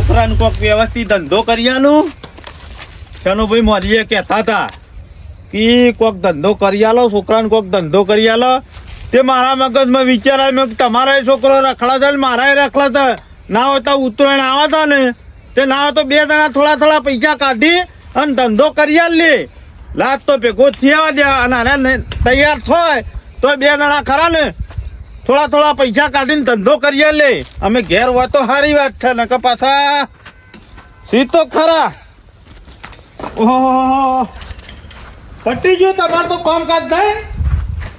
છોકરાને કોક વ્યવસ્થિત ધંધો કરી આલું. શનુભાઈ મોદીએ કહેતા હતા કે કોક ધંધો કરી આલો, છોકરાને કોક ધંધો કરી આલો. તે મારા મગજમાં વિચાર આવ્યો કે તમારા છોકરો રખડા છે ને મારા રખડા છે. ના હોય તો ઉત્તરાયણ આવે છે ને તે ના હોય તો બે જણા થોડા થોડા પૈસા કાઢી અને ધંધો કરી આલે. લાજ તો ભેગો થયા દે અને આને તૈયાર થાય તો બે જણા ખરા ને થોડા થોડા પૈસા કાઢીને ધંધો કરી આલે. અમે ઘેર હોય તો સારી વાત છે ને કે પાછા સીતો ખરા. ઓહો પટી ગયું તમારે તો કામકાજ થાય.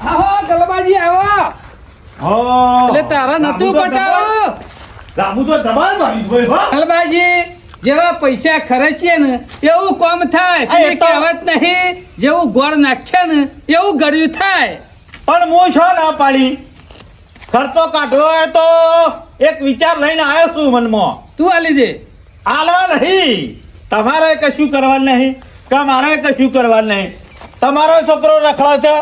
આવો ગલબાજી આવો. એટલે તારા નતું પટાવું. લાબુ તો દબાય મારી ભાઈ હો. ગલબાજી જેવા પૈસા ખર્ચીએ ને એવું કામ થાય. પેલી કહેવત નહીં જેવું ગોળ નાખે ને એવું ગળ્યું થાય. પણ હું છો ના પાડી ખર્ચો કાઢવો હોય તો એક વિચાર લઈને આવ્યો છું મનમાં. તું આલી દે. આલવા નહીં, તમારે કશું કરવાનું નહીં કે મારે કશું કરવાનું નહીં. તમારો છોકરો રખડા છે,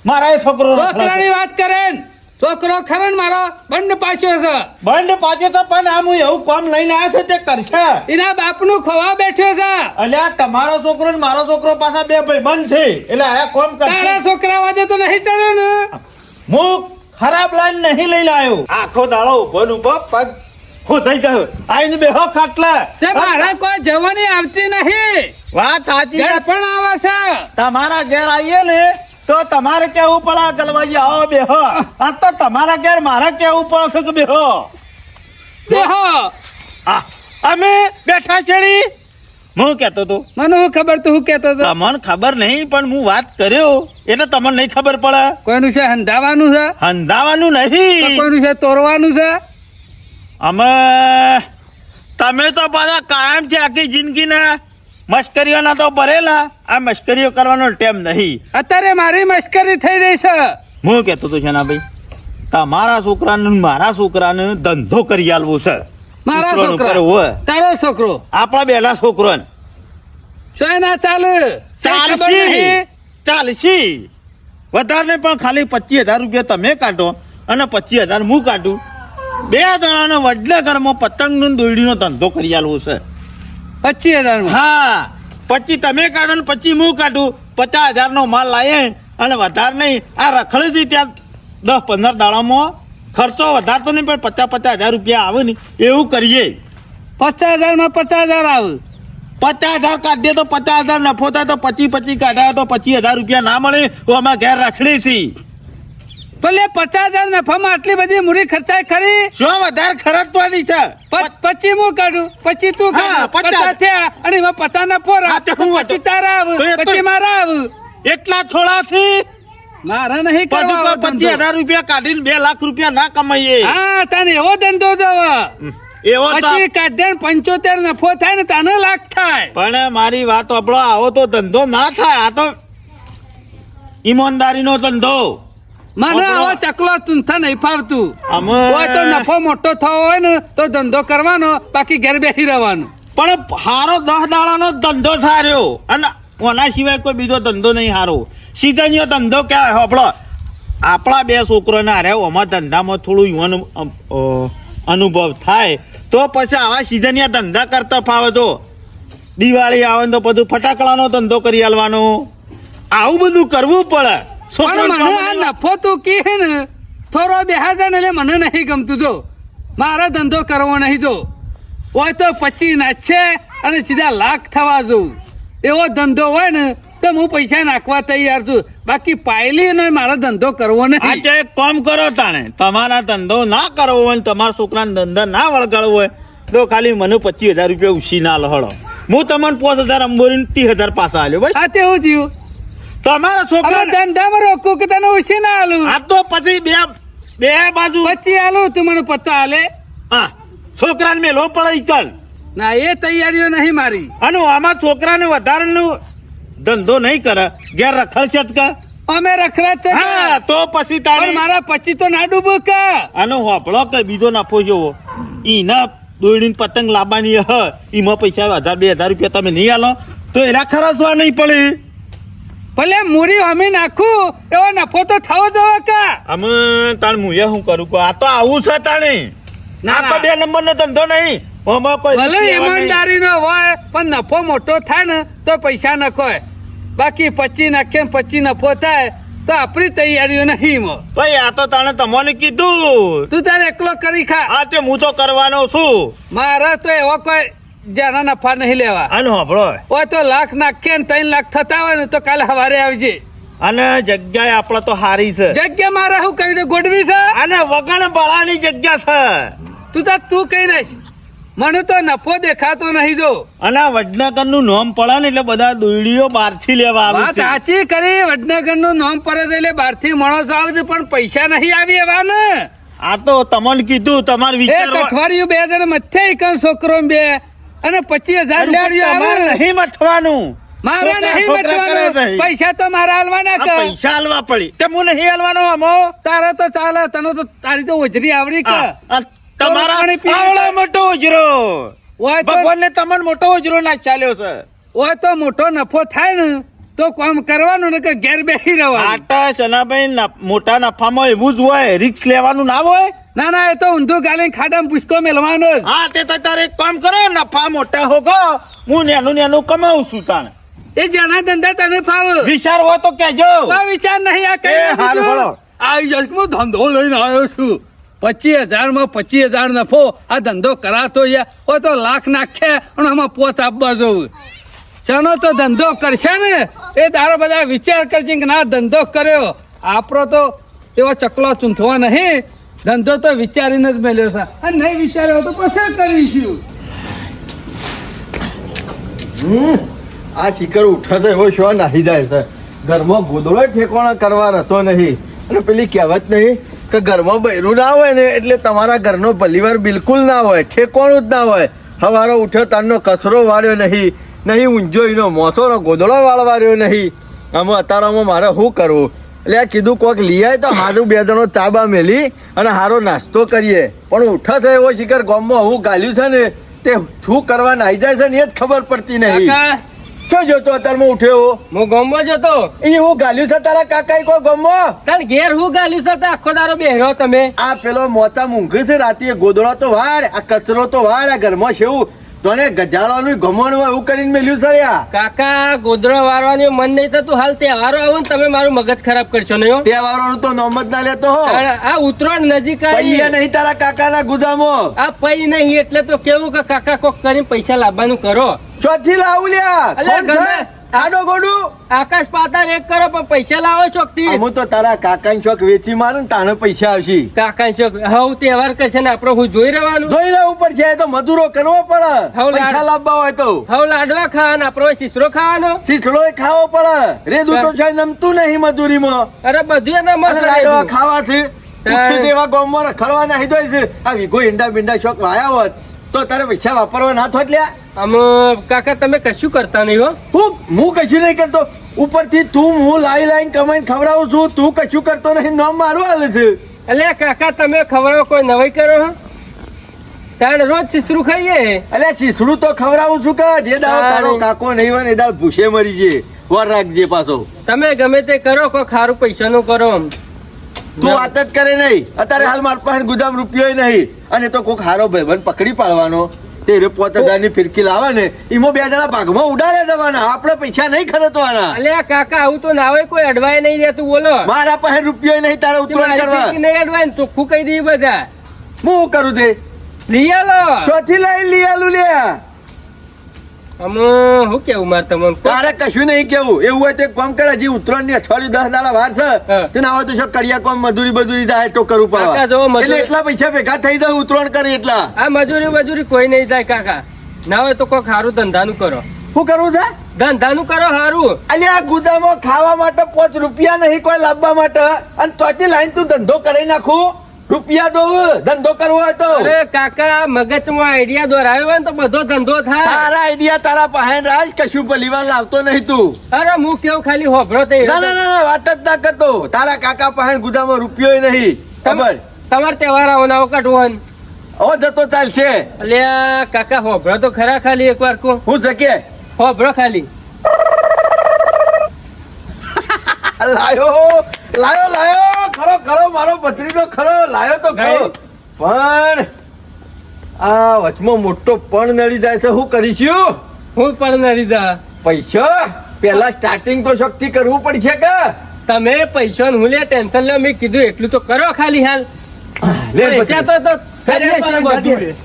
મારા છોકરો છોકરાની વાત કરે ને છોકરો ખરો ને મારો બંધ પાછો છે. બંધ પાછો તો પણ આમ હું એવું કામ લઈને આવ્યો છે તે કરશે. એના બાપનું ખોવા બેઠો છે. અલ્યા તમારો છોકરો ને મારો છોકરો પાછા બે ભાઈ બંધ છે એટલે આ કામ તારા કરશે. છોકરા વાદે તો નહીં ચડ્યો ને. હું ખરાબ લાઈન નહીં લઈને આવ્યો. આખો દાડો ઉભો ને ઉભો પગ હું થઈ ગયો આઈને બેહો ખાટલા. તે મારા કોઈ જવાની આવતી નહીં. વાત સાચી છે. પણ આવે છે. તમારા ઘેર આવીએ ને તો તમારે કેવું પડે ગલવાજી આવો બેહો. આ તો તમારા ઘેર મારે કેવું પડે છે કે બેહો. દેહો આ અમે બેઠા છેડી હું કહેતો તો મને હું ખબર તું શું કહેતો હતો. તમને ખબર નહીં પણ હું વાત કર્યો એટલે તમને નહીં ખબર પડે. કોઈનું છે હંધાવાનું છે હંધાવાનું તો નહીં. કોઈનું છે તોરવાનું છે. અમે તમે તો પાછા કાયમ છે આખી જિંદગીના મશ્કરીઓના તો ભરેલા. આ મશ્કરીઓ કરવાનો ટાઈમ નહીં. અત્યારે મારી મશ્કરી થઈ રહી છે. હું કહેતો તો ભાઈ તમારા છોકરાને મારા છોકરાને ધંધો કરી આલવો છે. મારા છોકરાનો છોકરા કરવો હોય. તારો છોકરો આપણા બેલા છોકરો શું ના ચાલે. ચાલશે વધારે નહીં પણ ખાલી 25,000 રૂપિયા તમે કાઢો અને 25,000 હું કાઢું. બે જણાનો વડલે ઘરમાં પતંગનો દોરડીનો ધંધો કરી આલવો છે. 25,000 હા 25 તમે કાઢો ને 25 હું કાઢું. 50,000 નો માલ લાવીએ અને વધારે નહીં આ રખડે છે ત્યાં 10-15 દાડામાં ખર્ચો વધારે તો નહીં પણ 50,000 રૂપિયા આવે ને એવું કરીએ. 50,000 માં 50,000 આવે. 50,000 કાઢીએ તો 50,000 નફો થાય તો 25 કાઢ્યા તો 25,000 રૂપિયા ના મળે તો અમારા ઘેર રખડી છે. ભલે 50,000 નફામાં આટલી બધી મૂડી ખર્ચાય ખરી. શું વધારે ખર્ચવાની છે. 25 હું કાઢું 25 તું હા, કાઢ 50 થયા અને એમાં 50 નફો હા, તે હું 25 તારા આવે તો એ તો- 25 મારા આવે. એટલા થોડા છે મારા નહીં પછી કરવા કોઈ 25,000 રૂપિયા કાઢીને 2 લાખ રૂપિયા ના કમાઈએ. હા તને એવો ધંધો જવો. એવો તો પછી કાઢે 75 નફો થાય ને તને લાખ થાય. પણ મારી વાત આપણો આવો તો ધંધો ના થાય. આ તો ઈમાનદારીનો ધંધો. મને આપણો- આવો ચકલો તુંથા નહીં ફાવતું. અમે હોય તો નફો મોટો થવો હોય ને તો ધંધો કરવાનો બાકી ઘેર બેસી રહેવાનું. પણ હારો 10 દાડાનો ધંધો સાર્યો અને ઓના સિવાય કોઈ બીજો ધંધો નહીં હારો. સીઝનનો ધંધો કહેવાય. આપણો આપણા બે છોકરોને હારે ઓમાં ધંધામાં થોડું યુવાન અનુભવ થાય તો પછી આવા સીઝનના ધંધા કરતા ફાવે. તો દિવાળી આવે તો બધું ફટાકડાનો ધંધો કરી આલવાનો. આવું બધું કરવું પડે. પણ મને આ નફો તું કહે ને થોડો બેહાજા ને એટલે મને નહીં ગમતું. જો મારે ધંધો કરવો નહીં. જો હોય તો 25 નાખશે અને સીધા લાખ થવા જવું એવો ધંધો હોય ને તો હું પૈસા નાખવા તૈયાર છું. બાકી પાયલી નો મારો ધંધો કરવો નહીં. આજે એક કામ કરો તાણે તમારા ધંધો ના કરવો હોય ને તમારા છોકરાને ધંધા ના વળગાડવો હોય તો ખાલી મને 25,000 રૂપિયા ઉછી ના લહડો. હું તમને 5,000 અંબોરીને 30,000 પાછા આલ્યો. ભાઈ આ તેવું થયું. તમારા છોકરા હવે ધંધામાં રોકું કે તને ઓછી ના આલું. આ તો પછી બે બાજુ 25 આલું તું મને 50 આલે. હા છોકરાને મેલો પડે ઈકલ. ના એ તૈયારીઓ નહીં મારી. અને આમાં છોકરાને વધારાનો ધંધો નહીં કરે ઘેર રખડશે જ કે. અમે રખડા છે હા તો પછી પણ તારે મારા 25 તો ના ડૂબો કા. આનો હોપળો કે બીજો નફો જોવો. ઈના દોડીને પતંગ લાવવાની હ એમાં પૈસા 1,000-2,000 રૂપિયા તમે નહીં આલો તો એના ખર્ચવા નહીં પડે. ભલે મૂડી અમે નાખું એવો નફો તો થવો જોવે કા. અમે તાણ મુએ શું કરું કહો? આ તો આવું છે તાણે. ના, આ તો ના. 2 નંબરનો ધંધો નહીં. આમાં કોઈ ભલે રીત લેવા નહીં. ઈમાનદારી નો હોય પણ નફો મોટો થાય ને તો પૈસા નખોય બાકી 25 નાખે ને 25 નફો થાય તો આપણી તૈયારીઓ નહીં મો ભાઈ આ તો તને તમને કીધું તું તારે એકલો કરી ખા આ તે હું તો કરવાનો છું મારે તો એવો કોઈ જેના નફા નહીં લેવા અને હોભળો હોય તો લાખ નાખે ને 3 લાખ થતા હોય ને તો કાલે સવારે આવજે અને જગ્યા આપડે તો હારી છે જગ્યા મારે શું કહ્યું છે ગોડવી છે અને વગણ બળાની જગ્યા છે તું કઈ નાખ મને તો નફો દેખાતો નહીં જો અને આ વડનગર નું નામ પડે ને એટલે બધા દોડીઓ બહારથી લેવા આવે વાત છે સાચી કરી વડનગર નું નામ પડે છે એટલે બહારથી માણસો આવે છે પણ પૈસા નહીં આવી એવા ને આ તો તમને કીધું તમારે એક વિચાર અઠવાડિયું 2 જણ મથે એકન છોકરો ને 2 અને 25,000 રૂપિયા આવે નહીં મથવાનું મારે નહીં છોકરા કરે મતવાનું છે. પૈસા તો મારા હાલવાના આ કે પૈસા હાલવા પડી તે હું નહીં હાલવાનો અમો તારે તો ચાલે તને તો તારી તો ઓજરી આવડી કે આ તમારા પાણી પી- આવડો મોટો ઉજરો ઓય તો ભગવાનને તમને મોટો ઉજરો ના ચાલ્યો છે ઓય તો મોટો નફો થાય ને તો કામ કરવાનું ને કે ઘેર બેસી રહેવાનું આટા સનાભાઈ મોટા નફામાં એવું જ હોય રિસ્ક લેવાનું ના હોય ના ના એ તો ઊંધું ગાલીને ખાડામાં પુષ્કો મેલવાનો જ હા તે તો તારે એક કામ કરો નફા મોટા હોગો હું નેનું કમાવું છું તાણ એ જેના ધંધા તને ફાવે વિચાર હોય તો કહેજો કોઈ વિચાર નહીં આ એ હારું કઈ ભલો. આવી જશ હું ધંધો લઈને આવ્યો છું 25,000 માં 25,000 નફો આ ધંધો કરાતો યા તો લાખ નાખે અને આમાં પોત આપવા જવું ચાનો તો ધંધો કરશે ને એ તારો બધા વિચાર કરજે કે ના ધંધો કર્યો આપણો તો એવો ચકલો ચૂંથવા નહીં ધંધો તો વિચારીને જ મેલ્યો છે અને નહીં વિચાર્યો તો પછી કરીશું આ શિખર ઉઠે તો એવો શો નાહી જાય છે ઘરમાં ગોદડો ઠેકોણા કરવા રહેતો નહીં અને પેલી કહેવત નહીં કે ઘરમાં બૈરું ના હોય ને એટલે તમારા ઘરનો પરિવાર બિલકુલ ના હોય ઠેકોણું જ ના હોય સવારે ઉઠ્યો તારનો કચરો વાળ્યો નહીં ઊંઝો એનો મોસોનો ગોદડો વાળવાર્યો નહીં આમાં અત્યારમાં મારે શું કરવું એટલે આ કીધું કોઈક લઈ આવે તો હારું 2 જણો ચાબા મેલી અને હારો નાસ્તો કરીએ પણ ઉઠે છે એવો શિખર ગામમાં હું ગાલ્યું છે ને તે શું કરવા નાહી જાય છે ને એ જ ખબર પડતી નહીં કાકા શું જોતો અત્યારમાં ઉઠ્યો હું ગામમાં જતો એ હું ગાલ્યું છે તારા કાકા કોઈ ગમો તાર ઘેર હું ગાલ્યું છે તો આખો દારો બેહરો તમે આ પેલો મોતા મૂંઘે છે રાતે ગોદડો તો વાળ આ કચરો તો વાળ આ ઘરમાં છે એવું તને ગજાળાનું ગમણ હોય એવું કરીને મેલ્યું છે યા કાકા ગોદડો વારવાનું મન નહીં થતું હાલ તહેવારો આવું ને તમે મારું મગજ ખરાબ કરશો નહીં હો. તહેવારોનું તો નોમ જ ના લેતો હો આ ઉતરાયણ નજીક આવી પૈયા નહીં તારા કાકાના ગુદામો આ પૈ નહીં એટલે તો કેવું કે કાકા કોક કરીને પૈસા લાવવાનું કરો ચોથી લાવું લ્યા અલ્યા કોણ છે? ગમે. આડો ગોડું આકાશ પાતાળ એક કરો પણ પૈસા લાવો ચોકથી અમુ તો તારા કાકાની શોખ વેચી મારું ને તાણે પૈસા આવશે કાકા શોક હવ તહેવાર કરશે ને આપડે હું જોઈ રહેવાનું જોઈ લે ઉપર છે તો મજૂરો કરવો પડે હવ લાડ- પૈસા લાવવા હોય તો હવ લાડવા ખાવાના આપડે શીશરો ખાવાનો શીથડો ખાવો પડે રેદું તો છે નમતું નહીં મજૂરીમાં અરે બધું એના અને લાડવા મત ખાવા છે ઉઠી દેવા ગામમાં રખડવા નાહી જાય છે આ વીઘો ઈંડા બિંડા શોખ વાયા હોત તો તારે પૈસા વાપરવા ના થોત લ્યા આમ કાકા તમે કશું કરતા નહીં હો હું કશું નહીં કરતો ઉપરથી તું હું લાઈન કમાઈને ખવડાવું છું તું કશું કરતો નહીં નામ મારું હાલે છે એટલે કાકા તમે ખવડાવો કોઈ નવાઈ કરો હો તાણ રોજ શીશરું ખાઈએ અલ્યા શીસડું તો ખવડાવું છું કે જે દાડો હા, તારો નહીં. કાકો નહીં હોય ને એ દાડો ભૂસે મરી જે વર રાખજે પાછો તમે ગમે તે કરો કોઈ ખારું પૈસાનું કરો આમ. તું વાત જ કરે નહીં અત્યારે હાલ મારા પાસે ગુદામ રૂપિયો નહીં અને તો કોઈક હારો ભાઈબંધ પકડી પાડવાનો તે 5,000 ની ફિરકી લાવે ને એમાં 2 જણા ભાગમાં ઉડાડે દેવાના આપણે પૈસા નહીં ખર્ચવાના અલ્યા કાકા આવું તો ના હોય કોઈ અડવાય નહીં દેતું બોલો મારા પાસે રૂપિયો નહીં તારે ઉતરણ કરવા નહીં અડવાય ને ચોખ્ખું કહી દઈએ બધા હું કરું તે લઈ આલો ચોથી લઈ લઈ આલું લ્યા આમ હું કેવું મારે તમને તારે કશું નહીં કેવું એવું હોય તો એક કામ કરે હજી ઉતરણ ની અઠવાડિયું 10 દાડા વાર છે હા. તે ના હોય તો શું કડિયા કોમ મજૂરી જાય તો કરવું કાકા જો પડે મજૂરી- એટલે એટલા પૈસા ભેગા થઈ જાય ઉતરણ કરી એટલા આ મજૂરી કોઈ નહીં થાય કાકા ના હોય તો કોઈ સારું ધંધાનું કરો શું કરવું છે ધંધાનું કરો સારું અલ્યા આ ગુદામો ખાવા માટે 5 રૂપિયા નહીં કોઈ લાવવા માટે અને તોથી લાઈન તું ધંધો કરી નાખું રૂપિયા દો ધંધો કરવો હોય તો અરે કાકા મગજમાં આઈડિયા દોરાયો હોય ને તો બધો ધંધો થાય તારા આઈડિયા તારા પાસે રાજ કશું ભલીવાર લાવતો નહીં તું અરે હું કેવું ખાલી હોભળો તે ના ના ના ના, વાત જ ના કરતો તારા કાકા પાસે ગુદામો રૂપિયો નહીં ખબર તમારે તહેવાર આવો ના કાઢવું ઓ જતો ચાલશે અલ્યા કાકા હોભળો તો ખરા ખાલી એક વાર કહું હું જકે હોભળો ખાલી લાયો લાયો લાયો ખરો ખરો મારો ભત્રીજો ખરો લાયો તો ખરો ભાઈ. પણ આ વચમાં મોટો પણ નડી જાય છે, શું કરીશું? હું પણ નડી જા. પૈસા પેલા સ્ટાર્ટિંગ તો શક્તિ કરવું પડશે કે તમે પૈસા હું લે ટેન્શન લે, મેં કીધું એટલું તો કરો ખાલી હાલ. લે પૈસા તો કરીએ છીએ બધું.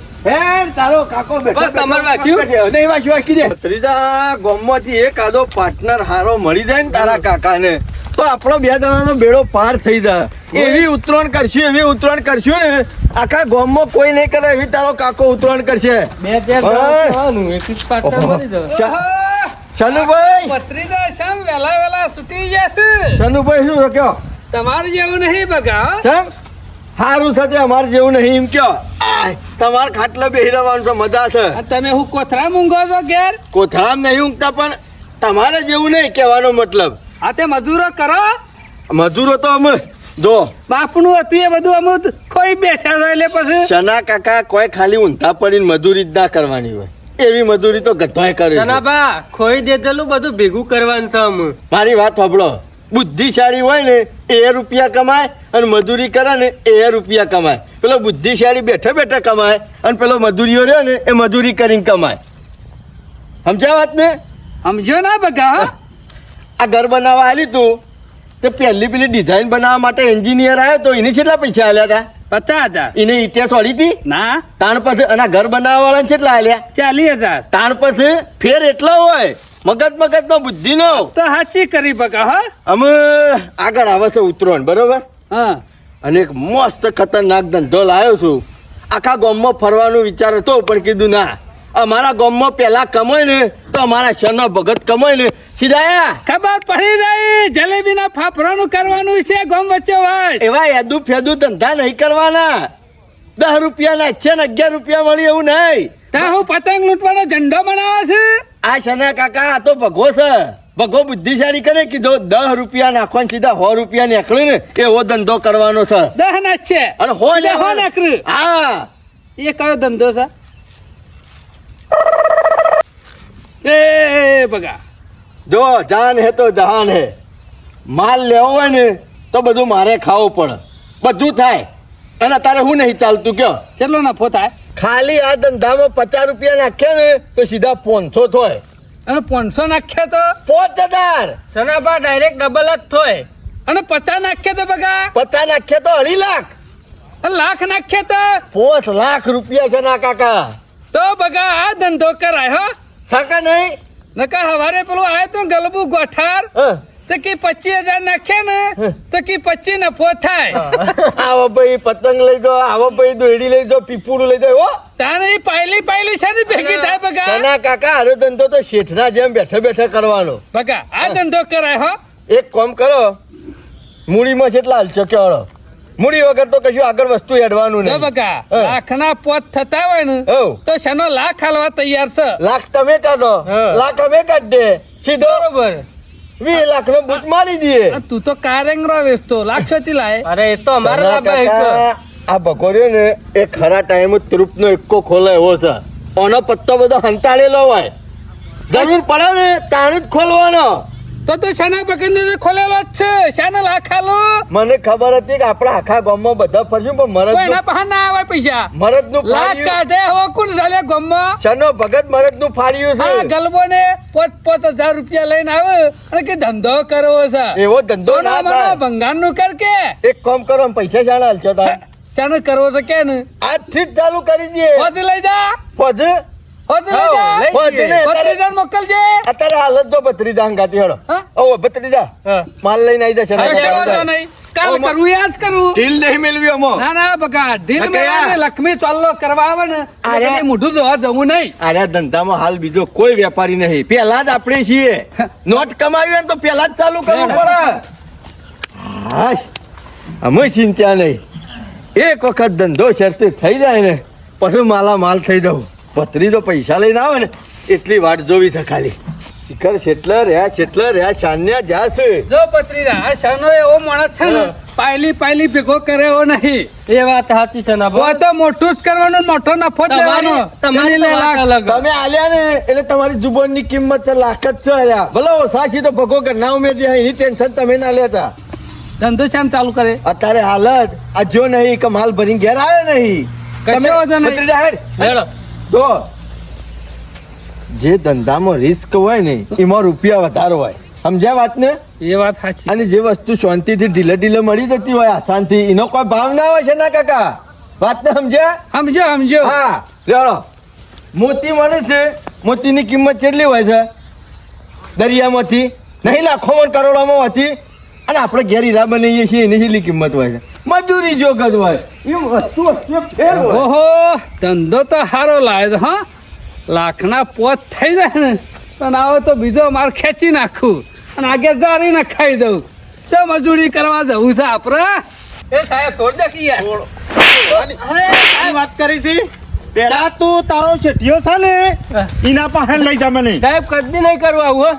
તારો કાકો બેઠો પણ તમારે વાંચ્યું? નહીં વાંચ્યું, વાંચી દે. ત્રીજા ગામમાંથી એક આદો પાર્ટનર હારો મળી જાય ને તારા કાકાને તો આપણો 2 જણાનો બેડો પાર થઈ જાય. એવી ઉતરાણ કરશું ને આખા ગામમાં કોઈ નહીં કરે એવી તારો કાકો ઉતરાણ કરશે. બે જવાનું એક જ પાર્ટનર મળી જાય. ઓહો, શનુભાઈ ભત્રીજા શામ વેલા છૂટી જશે. શનુભાઈ શું છો કયો? તમારું જેવું નહીં બગા હો. કેમ હારું થશે અમારે જેવું નહીં એમ કયો? તમારે ખાટલા બેહી રહેવાનું છે, મજા છે. આ તમે હું કોથળા મૂંગો છો ઘેર? કોથળામ નહીં ઊંઘતા પણ તમારે જેવું નહીં કહેવાનો મતલબ. આ તે મજૂરો કરો. મજૂરો તો અમે જો બાપનું હતું એ બધું અમુક કોઈ બેઠા હોય એટલે પછી શના કાકા કોઈ ખાલી ઊંધા પડીને મજૂરી જ ના કરવાની હોય, એવી મજૂરી તો ગધાય કરે છે. જનાબા ખોઈ દેજેલું બધું ભેગું કરવાનું છે અમે. મારી વાત સાંભળો, બુદ્ધિશાળી હોય ને એ રૂપિયા કમાય અને મજૂરી કરે ને એ રૂપિયા કમાય. પેલો બુદ્ધિશાળી બેઠા બેઠા કમાય અને પેલો મજૂરીઓ રહ્યો ને એ મજૂરી કરીને કમાય. સમજ્યા વાત ને? સમજો ના બગા હો. આ ઘર બનાવવા આલી તું તે પહેલી પેલી ડિઝાઇન બનાવવા માટે એન્જિનિયર આવ્યો તો એને કેટલા પૈસા આલ્યા હતા? 50,000. એને ઇતિહાસ વાળી હતી ના, તાણ પછી અને આ ઘર બનાવવા વાળા કેટલા આલ્યા? 40,000. તાણ પછી ફેર એટલો હોય મગજ નો બુદ્ધિ નો. તો સાચી કરી બગા હો. અમે આગળ આવે છે ઉતરોણ બરોબર, હા, અને એક મસ્ત ખતરનાક ધંધો લાવ્યો છું. આખા ગામમાં ફરવાનું વિચાર હતો પણ કીધું ના, અમારા ગામમાં પેલા કમાય ને તો અમારા શનો ભગત કમાય ને સીધા ખબર પડી રહી. જલેબી ના ફાફરાનું કરવાનું છે ગામ વચ્ચે વાત. એવા એદુ ફેદુ ધંધા નહીં કરવાના. 10 રૂપિયા ના છે ને 11 રૂપિયા મળી એવું નહીં. ત્યાં હું પતંગ લૂંટવાનો ઝંડો બનાવે છે. આ શના કાકા આ તો ભગો છે. ભગો બુદ્ધિશાળી કરે કીધો 10 રૂપિયા નાખવા સીધા 100 રૂપિયા નીકળે ને એવો ધંધો કરવાનો છે. 10 ના જ છે અને હો હો નાખરું. હા એ કયો ધંધો છે? એ બગા જો જાન હે તો જહાન હે. માલ લેવો હોય ને તો બધું મારે ખાવું પડે, બધું થાય. અને તારે હું નહીં ચાલતું કયો? કેટલો નફો થાય? ખાલી આ ધંધામાં 50 રૂપિયા નાખ્યા ને તો સીધા 500 થાય. અને 500 નાખ્યા તો 5000. જનાબા ડાયરેક્ટ ડબલ જ થોય. અને 50 નાખ્યા તો બગા 50 નાખ્યા તો 2.5 લાખ. અને લાખ નાખ્યા તો 5 લાખ રૂપિયા છે ના કાકા. તો બગા આ ધંધો કરાય હો. સાકા નહીં નકા હવારે પેલું આયો તો ગલબુ ગોઠાર હા. તો કે 25,000 નાખ્યા ને તો કે 25 નફો થાય. આવો ભાઈ પતંગ લઈ જાઓ, આવો ભાઈ દોયડી લઈ જાઓ, પીપુડું લઈ જાઓ. તારે પાયલી છે ને ભેગી થાય બગા. ના કાકા આરો ધંધો તો શેઠના જેમ બેઠા બેઠા કરવાનો. બગા આ ધંધો કરાય હો. એક કામ કરો, મૂડીમાં કેટલા હાલશો કેવાળો? મૂડી વગર તો કશું આગળ વસ્તુ એડવાનું જો નહીં. બગા હા. લાખના પોત થતા હોય ને હઉ. તો શેનો લાખ હાલવા તૈયાર છે. લાખ તમે કાઢો, હા. લાખ અમે કાઢ દે સીધો બરોબર. 20 લાખ નો બૂચ મારી દઈએ. અને તું તો કારેંગરો વેચતો લાખોથી લાય. અરે એ તો અમારે ના લાભ છે. કાકા, આ ભગોર્યો ને એ ખરા ટાઈમ ત્રુપ નો એકો ખોલે એવો છે. ઓનો પત્તો બધો હંતાડેલો હોય, જરૂર પડે ને તાણ જ ખોલવાનો. તો શાના બગન ખોલેલો જ છે. શાના લાખ હાલો મને ખબર હતી કે આપણા આખા ગામમાં બધા ફરશું પણ કોઈ એના મરદ પાસે ના આવે પૈસા. નું લાખ ફાડ્યું. કાઢે હો કોણ ચાલે ગામમાં. શનો ભગત મરદ નું ફાડ્યું હા છે. ગલબો ને 5,000 રૂપિયા લઈને આવે અને કે ધંધો કરવો છે. એવો ધંધો ના થાય. ભંગાર નું કર કે એક કામ કરો આમ પૈસા શાણા હાલશો તાર? શાને કરવો છે કે ને આજથી જ ચાલુ કરી દઈએ. હોજ લઈ જા પોજ હોજ લઈ જા. લઈ પોજ ને અત્યારે 32,000 મોકલજે. અત્યારે હાલત જો ભત્રીજા અંગાતી હેડો. હા? ઓ ભત્રીજા હા. માલ લઈને આવી જશે. હવે કેવો તો નહીં કાલ કરવું યાદ કરું. ઢીલ નહીં મેળવી અમો. ના ના બગા ઢીલ નકર યાર. મેળવીને લક્ષ્મી ચાલ્લો કરવા આવે ને એટલે અરે. કદી મોઢું જોવા જવું નહીં. આના ધંધામાં હાલ બીજો કોઈ વેપારી નહીં, પેલા જ આપણે છીએ. નોટ કમાવી હોય ને તો પેલા જ ચાલુ કરવું પડે. હાશ, અમે ચિંતા નહીં. એક વખત ધંધો શરતી થઈ જાય ને પછી માલા માલ થઈ દઉં. ભત્રીજો પૈસા લઈને આવે ને એટલી વાટ જોવી છે ખાલી. શિખર છેટલા રહ્યા ચાંદન્યા જ્યાં છે. જો પત્રીરા આ શાનો એવો માણસ છે ને પાયલી ભેગો કરે એવો નહીં. એ વાત સાચી છે ના હોય તો મોટું જ કરવાનું ને મોટો નફો જ લેવાનો. તમારી એટલે લાખ. અલગ. તમે આલ્યા ને એટલે તમારી જુબાનની કિંમત છે લાખ જ છે આલ્યા. ભલે ઓછા છે તો ભગો કર ના ઉમેર દે, એની ટેન્શન તમે ના લેતા. ધંધો ચામ ચાલુ કરે. અત્યારે હાલત આ જો નહીં કે માલ ભરીને ઘેર આવ્યો નહીં કશો વાંધો નહીં. ભત્રીજા હેડ. હેડો. જો જે ધંધામાં રિસ્ક હોય ને એમાં રૂપિયા વધારે હોય, સમજ્યા વાત ને? એ વાત સાચી. અને જે વસ્તુ શાંતિથી ઢીલે ઢીલે મળી જતી હોય આસાનથી, એનો કોઈ ભાવ ના હોય છે ના કાકા? વાત ને સમજ્યા? સમજો સમજો. હા લેડો. મોતી મળે છે, મોતીની કિંમત કેટલી હોય છે દરિયામાંથી? નહીં લાખોમાં કરોડોમાં હોતી. અને આપણે ઘેર હીરા બનાવીએ છીએ એની કેટલી કિંમત હોય છે? મજૂરી જોગત હોય. એ વસ્તુ ફેર હોય. ઓહો, ધંધો તો સારો લાવ્યો છે, હા. લાખના પોત થઈ જાય ને અને આવો તો બીજો માર ખેંચી નાખું અને આગે જારી ને ખાઈ દઉં. તો મજૂરી કરવા જવું છે આપણે. એ સાહેબ છોડ દે કે યાર. આની વાત કરી છે પેલા તું તારો શેઠિયો છે ને એના પાસે લઈ જા મને. સાહેબ કદી નહીં કરવું આવું હો.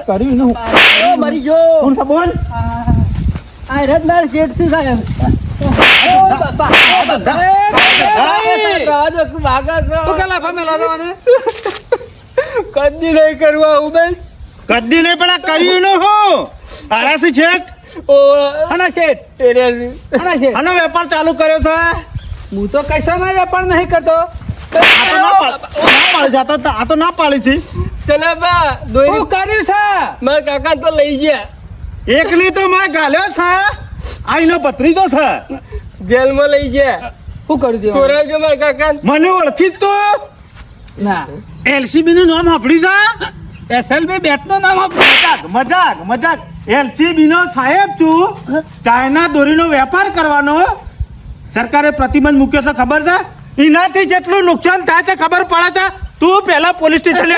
કર્યું ને ઓ, મરી ગયો. કોણ છે બોલ? આ રત્નાર શેઠ છે સાહેબ. ઓ બાપા. તું કે લાફા મેલો છો મને? કદી નહીં કરવું આવું બસ. કદી નહીં પણ આ કર્યું ને હું આરાસી છેઠ ઓ આના શેઠ, એ રે. આના શેઠ. આનો વેપાર ચાલુ કર્યો છે. હું તો કશો વેપાર નહીં કરતો. આ તો ના પાડી જાતો તો આ તો ના પાડી છે. સલાબા દોરી હું કર્યું છે. મારા કાકા તો લઈ ગયા એકલી તો મેં ગાલ્યો છે. આ એનો ભત્રીજો છે. જેલમાં લઈ ગયા. શું કર્યું તે? ચોરાવજો મારા કાકા. મને ઓળખી જ તું ના, એલસીબી નું નામ સાંભળી છે? એસએલબી બેટ નું નામ આપ્યું. મજાક મજાક. એલસીબી નો સાહેબ છું. ચાઇના દોરીનો વેપાર કરવાનો સરકારે પ્રતિબંધ મૂક્યો છે, ખબર છે? એનાથી જેટલું નુકસાન થાય છે ખબર પડે છે? તું પેલા પોલીસ સ્ટેશન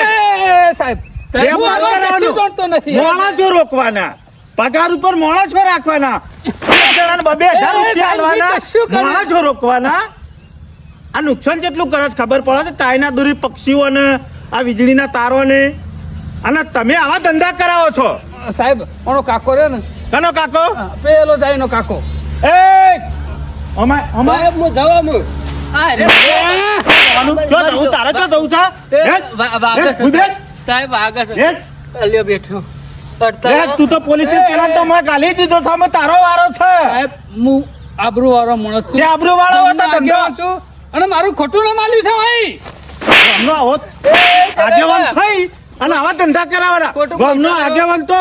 સાહેબ, વેપાર હું આમાં કરવાનો. કશું જાણતો નથી. મોણસો રોકવાના, પગાર ઉપર મોણસો રાખવાના, એક જણાને 2,000 રૂપિયા આલવાના, શું કરે? મોણસો રોકવાના. આ નુકસાન જેટલું કરે છે ખબર પડે છે? ચાઇના દોરી પક્ષીઓને, આ વીજળીના તારોને. અને તમે આવા ધંધા કરાવો છો. સાહેબ, ઓનો કાકો રહ્યો ને, કનો કાકો? પેલો જાયનો કાકો. એ અમાય અમાય સાહેબ હું જવાનું. આ રે. જો જવું તારે જો જવું છે? હેડ, ઊભી રહે. સાહેબ આગળ છે. હેડ, અલ્યો બેઠો. હેડ, તું તો પોલીસ સ્ટેશન પેલા તો મેં ગાલી દીધો છે. અમે તારો વારો છે. સાહેબ, હું આબરૂ વાળો માણસ છું. તે આબરૂ વાળો હતો હું ધંધો. આગેવાન છું અને મારું ખોટું ના માન્યું છે ભાઈ. ગામનો આવો આગેવાન થઈ અને આવા ધંધા કરાવવાના. ખોટું ગામનો ખોટું. આગેવાન તો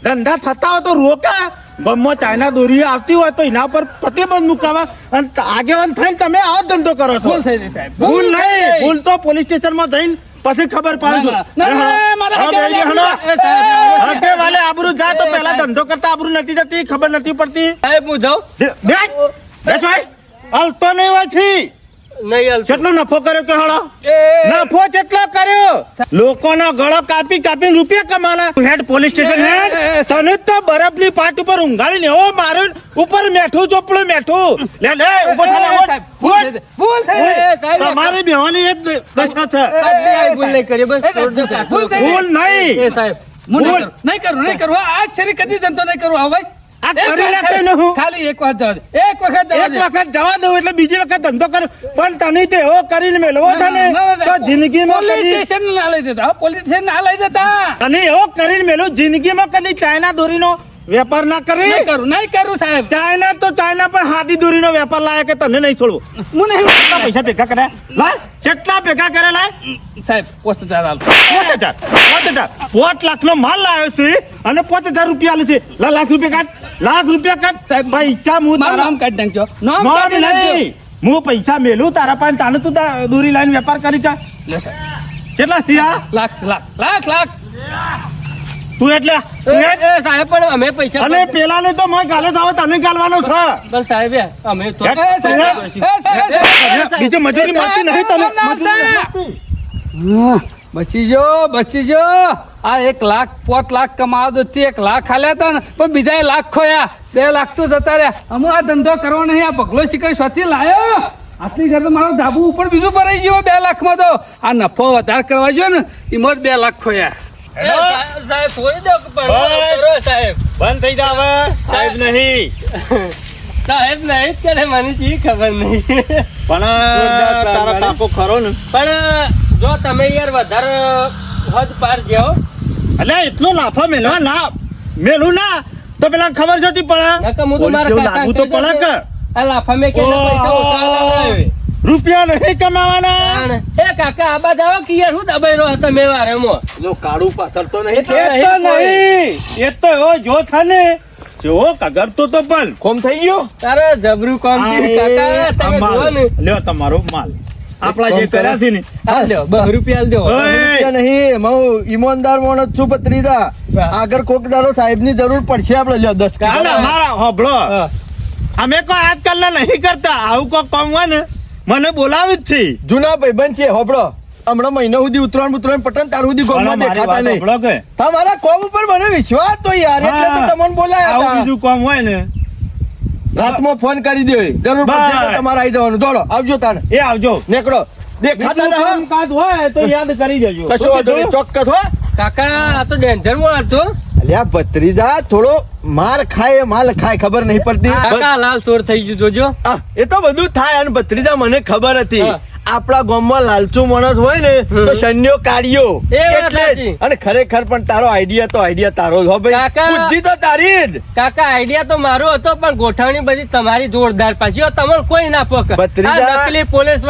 ધંધા થતા હોય તો રોકા. ગામમાં ચાઇના દોરી આવતી હોય તો એના પર પ્રતિબંધ મુકાવા. અને આગેવાન થઈને તમે આવો ધંધો કરો છો. ભૂલ થઈ ગઈ સાહેબ. ભૂલ થઈ નહીં. ગઈ. ભૂલ તો પોલીસ સ્ટેશનમાં જઈને પછી ખબર પાડજો. ના, ના, ના, મારા હા, આગેવાન બેહી આબરૂ હલો. જાય. હકે વાલે આબરૂ જા તો પેલા ધંધો કરતા આબરૂ નથી જતી, ખબર નથી પડતી. સાહેબ હું જાઉં. બેસ ભાઈ. હાલતો નહીં હોય છી. નહીં હાલતું. કેટલો નફો કર્યો કે હળો? એ, નફો કેટલો કર્યો? લોકોનો ગળો કાપી કાપી રૂપિયા કમાના. હેડ પોલીસ સ્ટેશન હેડ. તને તો બરફની પાટ ઉપર ઊંઘાડીને એવો માર્યો ને, ઉપર મેઠું ચોપડું મેઠું. લે લે ઉભો થા લે, સાહેબ, ભૂલ થઈ ગઈ. ભૂલ થઈ ગઈ. એ, સાહેબ. તમારી બેવાની એ જ દશા છે. કદી આવી ભૂલ નહીં કરી. બસ છોડ દો કાકા. ભૂલ થઈ ગઈ. ભૂલ નહીં. એ સાહેબ હું નહીં ભૂલ. કરું, નહીં કરું, નહીં કરું. આજ છેલ્લી કદી ધંધો નહીં કરું. હા ભાઈ, આ એક કરી વાત નાખે સાહેબ, ને હું. ખાલી એક વાત જવા દે. એક વખત જવા એક દે. વખત જવા દઉં એટલે બીજી વખત ધંધો કરું. પણ તને તે એવો કરીને મેળવો છે ને તો જિંદગીમાં પોલીસ કદી સ્ટેશન ના લઈ જતા. પોલીસ સ્ટેશન ના લઈ જતા. તને એવો કરીને મેળવું જિંદગીમાં કદી ચાઇના દોરીનો વેપાર ના કરી. નહીં કરું સાહેબ. ચાઇના તો ચાઇના પણ હાથી દોરીનો વેપાર લાયા કે તને નહીં છોડવો. હું નહીં કેટલા પૈસા ભેગા કર્યા? લાય કેટલા ભેગા કર્યા? લાય સાહેબ, પોસ્ટ ચાલ 5 લાખનો માલ લાવ્યો છે અને 5,000 રૂપિયા આલે છે. લાખ રૂપિયા કાઢ, લાખ રૂપિયા કાઢ. સાહેબ, પૈસા હું મારું તારા નામ કાઢી નાખજો. નામ નામ કાઢી નાખજો. નહીં. હું પૈસા મેલું તારા પાસે તાને તું દોરી લાઈન વેપાર કરી કા. લે સાહેબ, કેટલા થયા? લાખ. તું એટલે એ સાહેબ પણ અમે પૈસા અને પેલાને તો મેં ગાલે જ આવે તને ગાલવાનો છે. બસ સાહેબ અમે તો હેડ. એ સાહેબ, બીજું મજૂરી મળતી નહીં તને. મજૂરી મળતી. હા, બચી જો. આ 1 લાખ 5 લાખ કમાવા દો. 1 લાખ હાલ્યા હતા ને પણ બીજા લાખ ખોયા. 2 લાખ તો જતા રહ્યા. અમુ આ ધંધો કરવો નહીં. આ પગલો શિકાર સ્વાથી લાયો. આટલી ઘર તો મારો ધાબુ ઉપર બીજું ભરાઈ ગયો 2 લાખમાં તો. આ નફો વધારે કરવા જોઈએ ને એમાં જ 2 લાખ ખોયા. સાહેબ થોડી દો પણ કરો સાહેબ. બંધ થઈ જાવ હવે. સાહેબ નહીં સાહેબ નહીં જ કરે મને જી ખબર નહીં. પણ તારો કાકો ખરો ને. પણ જો તમે યાર વધારે હદ પાર જાઓ એટલે એટલો લાફા મેલવા ના મેલું ના તો પેલા ખબર છે પડે. નકર હું તો મારા જેવું કાકા લાગુ તો કહી પડે દઉં કે. આ લાફા મેં કે પૈસા ઓછા લાવે. રૂપિયા નહીં કમાવાના. તાણ. એ કાકા આ બાદ આવો કે યાર હું દબાઈ હતો મેં વારેમાં. જો કાળું પાછળ તો નહીં એ તો નહીં, એ તો એવો જો છે ને જેવો કગરતો તો પણ કોમ થઈ ગયો. તારે જબરું કામ કર્યું કાકા તમે આ માલ. જુઓ ને. લ્યો તમારો માલ આપણા જે કર્યા છે ને. હાલ લ્યો 2 રૂપિયા હાલ દો. ઓય. રૂપિયા નહીં, હું ઈમાનદાર માણસ છું ભત્રીજા. વાહ. આગળ કોક દાડો સાહેબ ની જરૂર પડશે આપણે. લ્યો 10 હાલ અમારા હોભળો, હા. અમે કોઈ આજકાલના નહીં કરતા. આવું કોઈ કામ હોય ને મને બોલાવી જ છે. જૂના ભાઈબંધ છે હોબળો. હમણાં મહિના સુધી ઉતરાણ પટન તાર સુધી ગોમમાં મારી દેખાતા વાત નહીં. હોભળો કે તમારા કોમ ઉપર મને વિશ્વાસ તો યાર, એટલે તો તમને બોલાયા આવું હતા. બીજું કામ હોય ને રાતમાં ફોન કરી દો, જરૂર પડશે તો બસ. તમારે આવી જવાનું. દોડો આવજો તાને, એ આવજો. નીકળો. દેખાતા બીજું ના કામકાજ હોય તો યાદ કરી દેજો. કશો વાંધો નહીં, ચોક્કસ હો. કાકા આ તો ડેન્જર માં હતો. અલ્યા ભત્રીજા થોડો માર ખાય માલ ખાય ખબર નહીં પડતી. કાકા લાલ ચોર થઈ ગયું જોજો. આ, એ તો બધું થાય. અને ભત્રીજા મને ખબર હતી હા. આપણા ગામમાં લાલચુ માણસ હોય ને તો શન્યો કાઢ્યો એ વાત એટલે જ. સાચી. અને ખરેખર પણ તારો આઈડિયા તારો જ હો ભાઈ. કાકા. બુદ્ધિ તો તારી જ. કાકા આઈડિયા તો મારો હતો પણ ગોઠવણી બધી તમારી જોરદાર પાછી હો, તમને કોઈ ના પોક. ભત્રીજા. આ નકલી પોલીસ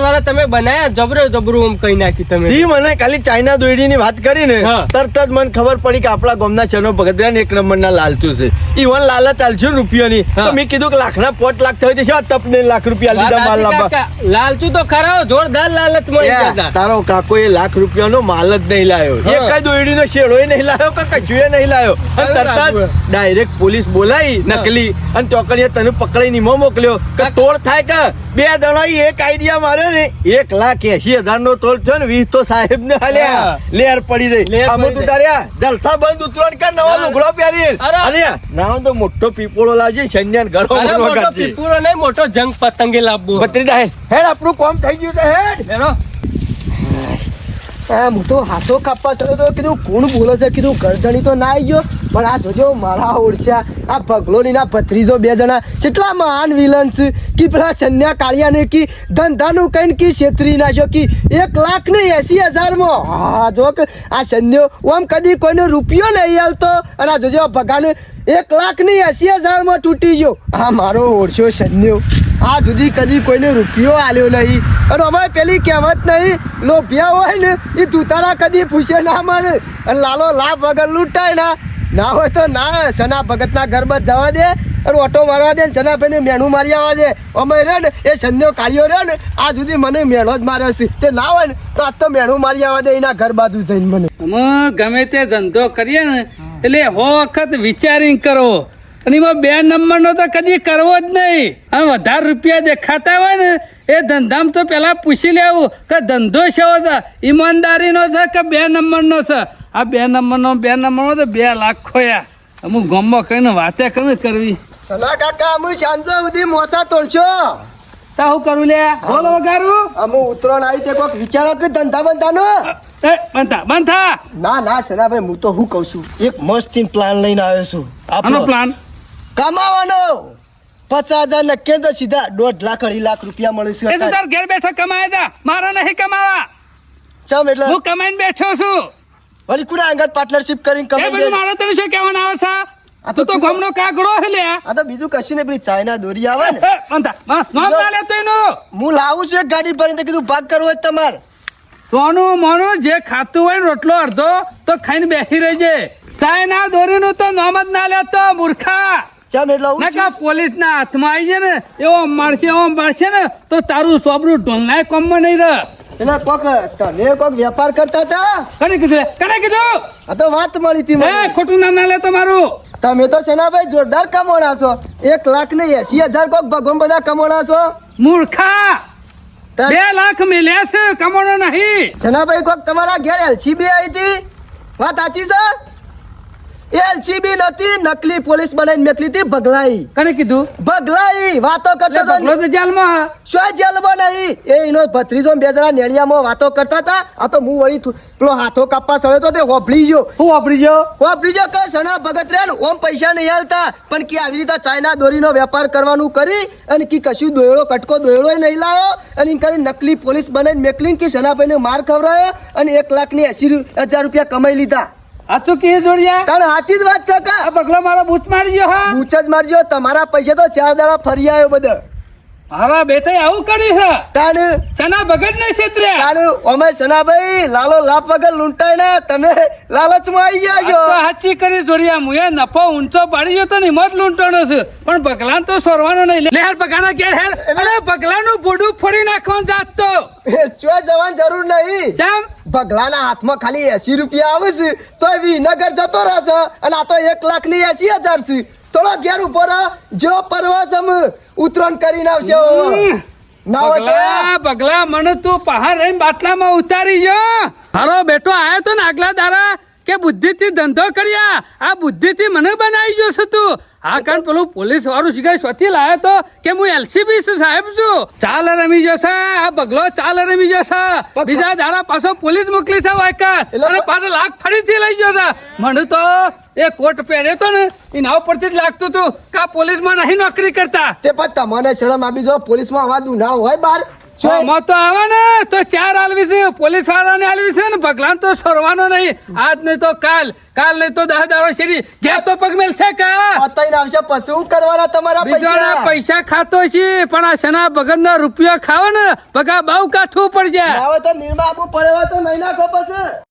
વાળા તમે બનાયા જબરું એમ કહી નાખી તમે. તી મને ખાલી ચાઇના દોરડીની વાત કરી ને હા. તરત જ મને ખબર પડી કે આપણા ગામના ચનો ભગતરા ને 1 નંબરના લાલચુ છે. ઈવન લાલચ આલશું ને રૂપિયાની હા. તો મેં કીધું કે લાખના 5 લાખ થઈ જશે. આ તપને લાખ રૂપિયા વાત લીધા માલ સાચી લાવવા. કાકા. લાલચુ તો ખરા જોરદાર લાલચ મળી યા, જતા. તારો કાકો એ લાખ રૂપિયાનો માલ જ નહીં લાયો. હા. એક દોરડીનો શેડોય નહીં લાયો કે કશુંય નહીં લાયો. અને તરત જ ડાયરેક્ટ પોલીસ બોલાવી હા. નકલી અને ચોકડીએ તને પકડીને ઈમો મોકલ્યો કે કાકા. તોડ થાય કે 2 દડા એક આઈડિયા માર્યો ને 1,80,000 નો તોડ થયો ને 20 તો સાહેબ ને હાલ્યા. હા. લેર પડી લેર ગઈ. આમ પડી તું ગઈ. તાર્યા જલસા બંધ ઉતરણ કર, નવો હા. લુગડો પહેરી અરે. અને નામ તો મોટો પીપોળો લાવજે. સંજ્ઞાન ઘરો અરે મોટો મોટો કરજે. પીપુરો નહીં મોટો જંગ પતંગે લાવવો. ભત્રીજા હેડ આપણું કામ થઈ ગયું છે હેડ. બેરો. હું તો હાથો કાપવા ચડ્યો તો કીધું કોણ બોલે છે, કીધું ગરદણી તો ના આવી ગયો. પણ આ જોજો મારા ઓળશા આ ભગલોની ના ભત્રીજો 2 જણા કેટલા મહાન વિલન છે કે પેલા ચન્યા કાળિયા ને કી ધંધાનું કઈ કી છેતરી નાખ્યો કી 1,80,000 માં. હા જો કે આ સન્યો ઓમ કદી કોઈનો રૂપિયો નહીં આવતો અને આ જોજો ભગાને 1,80,000 માં તૂટી ગયો. આ મારો ઓળશો સન્યો આ સુધી કદી કોઈને રૂપિયો આલ્યો નહીં. અને અમે પેલી કહેવત નહીં લોભિયા હોય ને એ તુતારા કદી પૂછે ના મળે. અને લાલો લાભ વગર લૂંટાય ના હોય તો ના સના ભગતના ઘર બસ જવા દે અને ઓટો મારવા દે. સનાભાઈને મેણું મારી આવવા દે. અમે રે ને એ સંધ્યો કાઢ્યો રે ને આ સુધી મને મેણો જ માર્યો છે. તે ના હોય ને તો આજ તો મેણું મારી આવવા દે એના ઘર બાજુ જઈને મને. અમે ગમે તે ધંધો કરીએ ને એટલે 100 વખત વિચારીને કરવો. અને એમાં 2 નંબરનો તો કદી કરવો જ નહીં. અને વધારે રૂપિયા દેખાતા હોય ને એ ધંધામાં તો પેલા પૂછી લેવું કે ધંધો શેવો છે, ઈમાનદારીનો છે કે 2 નંબરનો છે. આ 2 નંબરનો 2 નંબરનો તો 2 લાખ ખોયા. અમુક ગામમાં કહીને વાતે કરીને કરવી. સના કાકા અમે સાંજો સુધી મોસા તોડશો. તા હું કરું લે બોલ વગારું. અમે ઉતરણ આવી તે કોઈક વિચારો કે ધંધા બંધાનો. એ બંધ થા. ના સનાભાઈ હું તો હું કહું છું એક મસ્ત પ્લાન લઈને આવ્યો છું. આનો પ્લાન કમાવાનો 50,000 નક્કી તો સીધા 1.5 લાખ 2.5 લાખ રૂપિયા મળે એ તો છે. તાર ઘેર બેઠો કમાય જા, મારે નહીં કમાવા. ચમ એટલે હું કમાઈને બેઠો છું. વળી કુરા અંગત પાર્ટનરશિપ કરીને એ બધું કમાઈ. મારે તને શું કહેવાનું આવે છે? આ તો તું તો ગામનો કાગડો હે લે. આ તો બીજું કશું ને પેલી ચાઇના દોરી આવે ને એ, બંધા. નામ ના લેતો એનું. હું લાવું છું એક ગાડી ભરીને તો કીધું ભાગ કરવો જ તમારે. સોનું મોનું જે ખાતું હોય ને રોટલો અડધો તો ખાઈને બેસી રહેજે. ચાય ના દોરીનું તો નામ જ ના લેતો મૂર્ખા. ચમ એટલે આવું નકા છું. પોલીસ ના હાથમાં આવી જાય ને એવો મારશે ને તો તારું સોબરું ઢોલનાય કોમમાં નહીં રહે. એટલે કોક તને કોક વેપાર કરતા હતા. કને કીધું આ તો વાત મળી હતી એ મને. ખોટું નામ ના લેતો મારું. તમે તો સેનાભાઈ જોરદાર કમાણા છો. 1,80,000 કોક ભગવાન બધા કમાણા છો. મૂર્ખા તાર- 2 લાખ મેલ્યા છે, કમાણો નહીં. સેનાભાઈ કોક તમારા ઘેર એલસીબી આવી હતી વાત સાચી છે? એ એલસીબી નથી નકલી પોલીસ બનાવીને મેકલી હતી ભગલાઈ. કને કીધું ભગલાઈ વાતો એટલે કરતા બગલો હતા. તો જેલમાં. શું જેલમાં નહીં એ એનો ભત્રીજો 2 જણા નેળિયામાં વાતો કરતા હતા. આ તો હું વળી પેલો હાથો કાપવા સળ્યો તો તે હોભળી ગયો. હું વાપરી ગયો. હોભળી ગયો કે સના ભગત રે ને ઓમ પૈસા નહીં હાલતા પણ કે આવી રીતે ચાઇના દોરીનો વેપાર કરવાનું કરી અને કે કશું દોયડો કટકો દોયડો નહીં લાવ્યો અને એમ કરી નકલી પોલીસ બનાવીને મેકલીને કે સનાભાઈને માર ખવડાયો અને 1,80,000 રૂપિયા કમાઈ લીધા. હાચું કે જોડિયા તાણ સાચી જ વાત છે કા આ બગલો મારો બૂચ મારી ગયો હા પૂછ જ મારજો તમારા પૈસા તો 4 દાડા ફરી આવ્યો બધા મારા બેટા આવું કર્યું છે તાણ સના ભગત ને ક્ષેત્રે તાણ અમે સનાભાઈ લાલો લાપ વગર લૂંટાય ને તમે લાલચમાં આવી ગયા છો સાચી કરી જોડિયા મુએ નફો ઊંચો પાડી ગયો તો નિમત લૂંટવાનો છે પણ બગલાન તો સોરવાનો નહીં લે હેર બગાના ઘેર હેર અરે બગલાનું બોડું ફોડી નાખવાનું જાત તો ચો જવાની જરૂર નહીં કેમ ભગલાના હાથમાં ખાલી 80 રૂપિયા આવે છે તો વિનગર જતો રહેશે અને આ તો 1,80,000 છે થોડો ઘેર ઉપર જો પરવાસ ઉતરણ કરીને આવશે ના હોય તો બગલા મને તું પહાડ રહીને બાટલામાં ઉતારી ગયો મારો બેટો આયો તો ને આગલા દાડા કે બુદ્ધિથી ધંધો કર્યા આ બુદ્ધિથી મને બનાવી ગયો છે તું આ કાન પેલું પોલીસ વાળું શિકારી સ્વથી લાયો તો કે હું એલસીબી સાહેબ છું ચાલ રમી જશે આ બગલો ચાલ રમી જશે બીજા દાડા પાછો પોલીસ મોકલી છે વાયકા અને પાછો લાખ ફરીથી લઈ ગયો છે મને તો એ કોટ પહેર્યો તો ને એના ઉપરથી જ લાગતું હતું કે આ પોલીસમાં નહીં નોકરી કરતા તે પણ તમને શરમ આપી જો પોલીસમાં આવા દુના હોય બાર મોત તો આવે ને તો 4 આલવી છે પોલીસ વાળાને આલવી છે ને ભગલાન તો સોરવાનો નહીં આજ નહીં તો કાલ નહીં તો 10 દાડો શેરી ઘેર તો પગ મેલ છે કા પતાઈને આવશે પછી શું કરવાના તમારા બીજોના પૈસા ખાતો છે પણ આ શના ભગતના રૂપિયા ખાવ ને પગા બહુ કાઠું પડશે હવે તો નિર્મા આપવું પડે તો નહીં નાખો પછી